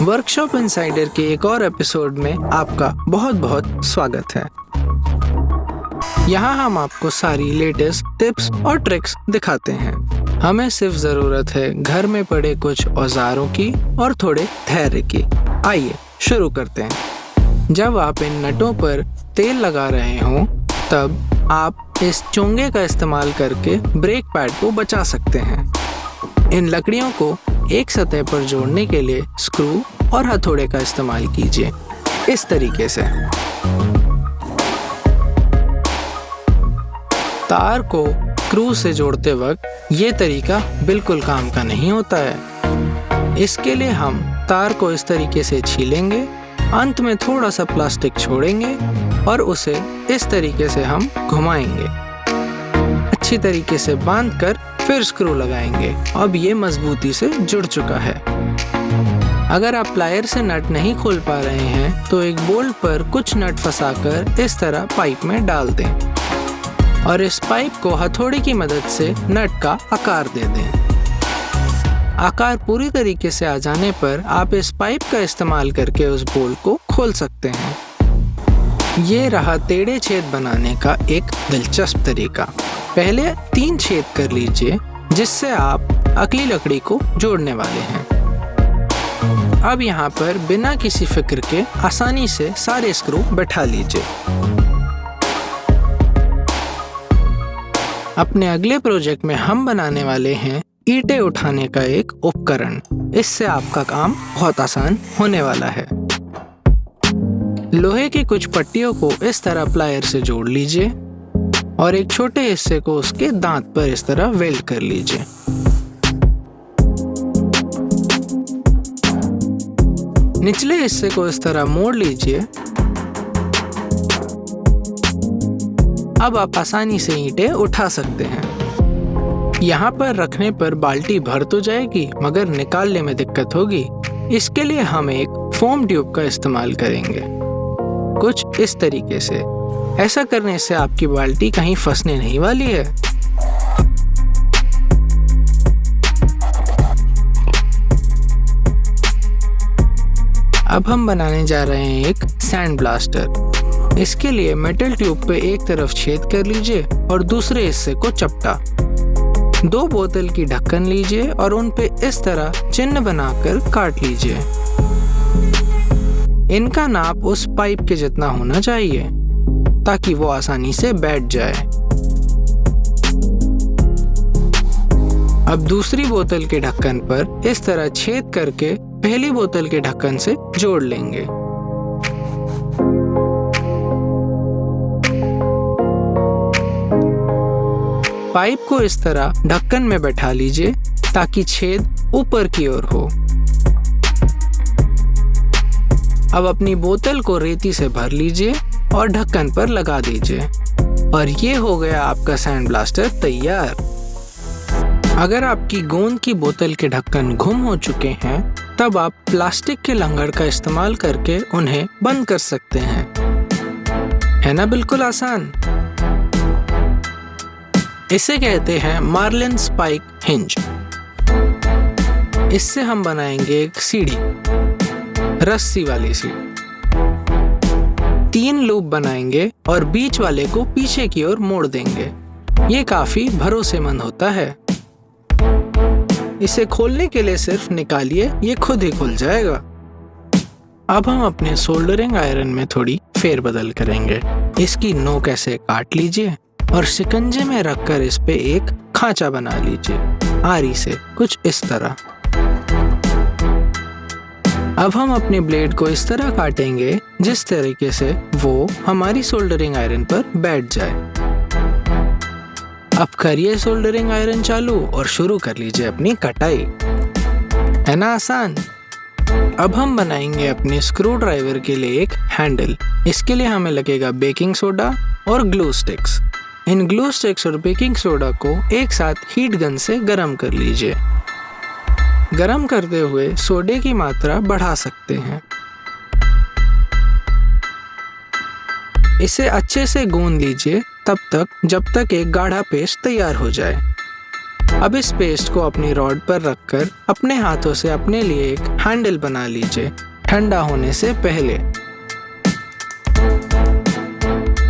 Workshop insider के एक और एपिसोड में आपका बहुत बहुत स्वागत है। यहाँ हम आपको सारी लेटेस्ट टिप्स और ट्रिक्स दिखाते हैं। हमें सिर्फ जरूरत है घर में पड़े कुछ औजारों की और थोड़े धैर्य की। आइए शुरू करते हैं। जब आप इन नटों पर तेल लगा रहे हों तब आप इस चोंगे का इस्तेमाल करके ब्रेक पैड को बचा सकते हैं। इन लकड़ियों को एक सतह पर जोड़ने के लिए स्क्रू और हथौड़े का इस्तेमाल कीजिए, इस तरीके से। तार को स्क्रू से जोड़ते वक्त ये तरीका बिल्कुल काम का नहीं होता है। इसके लिए हम तार को इस तरीके से छीलेंगे, अंत में थोड़ा सा प्लास्टिक छोड़ेंगे और उसे इस तरीके से हम घुमाएंगे। अच्छी तरीके से बांधकर फिर स्क्रू लगाएंगे। अब ये मजबूती से जुड़ चुका है। अगर आप प्लायर से नट नहीं खोल पा रहे हैं तो एक बोल्ट पर कुछ नट फंसाकर इस तरह पाइप में डाल दें और इस पाइप को हथौड़े की मदद से नट का आकार दे दें। आकार पूरी तरीके से आ जाने पर आप इस पाइप का इस्तेमाल करके उस बोल्ट को खोल सकते हैं। ये रहा टेढ़े छेद बनाने का एक दिलचस्प तरीका। पहले 3 छेद कर लीजिए जिससे आप अगली लकड़ी को जोड़ने वाले हैं। अब यहाँ पर बिना किसी फिक्र के आसानी से सारे स्क्रू बैठा लीजिए। अपने अगले प्रोजेक्ट में हम बनाने वाले हैं ईंटें उठाने का एक उपकरण। इससे आपका काम बहुत आसान होने वाला है। लोहे की कुछ पट्टियों को इस तरह प्लायर से जोड़ लीजिए और एक छोटे हिस्से को उसके दांत पर इस तरह वेल्ड कर लीजिए। निचले हिस्से को इस तरह मोड़ लीजिए। अब आप आसानी से ईंटें उठा सकते हैं। यहाँ पर रखने पर बाल्टी भर तो जाएगी मगर निकालने में दिक्कत होगी। इसके लिए हम एक फोम ट्यूब का इस्तेमाल करेंगे, कुछ इस तरीके से। ऐसा करने से आपकी बाल्टी कहीं फंसने नहीं वाली है। अब हम बनाने जा रहे हैं एक सैंड ब्लास्टर। इसके लिए मेटल ट्यूब पे एक तरफ छेद कर लीजिए और दूसरे हिस्से को चपटा। 2 बोतल की ढक्कन लीजिए और उन पे इस तरह चिन्ह बनाकर काट लीजिए। इनका नाप उस पाइप के जितना होना चाहिए ताकि वो आसानी से बैठ जाए। अब दूसरी बोतल के ढक्कन पर इस तरह छेद करके पहली बोतल के ढक्कन से जोड़ लेंगे। पाइप को इस तरह ढक्कन में बैठा लीजिए ताकि छेद ऊपर की ओर हो। अब अपनी बोतल को रेती से भर लीजिए और ढक्कन पर लगा दीजिए और ये हो गया आपका सैंड ब्लास्टर तैयार। अगर आपकी गोंद की बोतल के ढक्कन गुम हो चुके हैं तब आप प्लास्टिक के लंगड़ का इस्तेमाल करके उन्हें बंद कर सकते हैं। है ना बिल्कुल आसान। इसे कहते हैं मार्लिन स्पाइक हिंज। इससे हम बनाएंगे एक सीढ़ी, रस्सी वाली सीढ़ी। 3 लूप बनाएंगे और बीच वाले को पीछे की ओर मोड़ देंगे। ये काफी भरोसेमंद होता है। इसे खोलने के लिए सिर्फ निकालिए, ये खुद ही खुल जाएगा। अब हम अपने सोल्डरिंग आयरन में थोड़ी फेरबदल करेंगे। इसकी नोक ऐसे काट लीजिए और शिकंजे में रखकर इस पे एक खांचा बना लीजिए आरी से, कुछ इस तरह। अब हम अपने ब्लेड को इस तरह काटेंगे जिस तरीके से वो हमारी सोल्डरिंग आयरन पर बैठ जाए। अब करिए सोल्डरिंग आयरन चालू और शुरू कर लीजिए अपनी कटाई। है ना आसान। अब हम बनाएंगे अपने स्क्रू ड्राइवर के लिए एक हैंडल। इसके लिए हमें लगेगा बेकिंग सोडा और ग्लू स्टिक्स। इन ग्लू स्टिक्स और बेकिंग सोडा को एक साथ हीट गन से गर्म कर लीजिए। गरम करते हुए सोडे की मात्रा बढ़ा सकते हैं। इसे अच्छे से गूंद लीजिए तब तक जब तक एक गाढ़ा पेस्ट तैयार हो जाए। अब इस पेस्ट को अपनी रॉड पर रखकर अपने हाथों से अपने लिए एक हैंडल बना लीजिए ठंडा होने से पहले।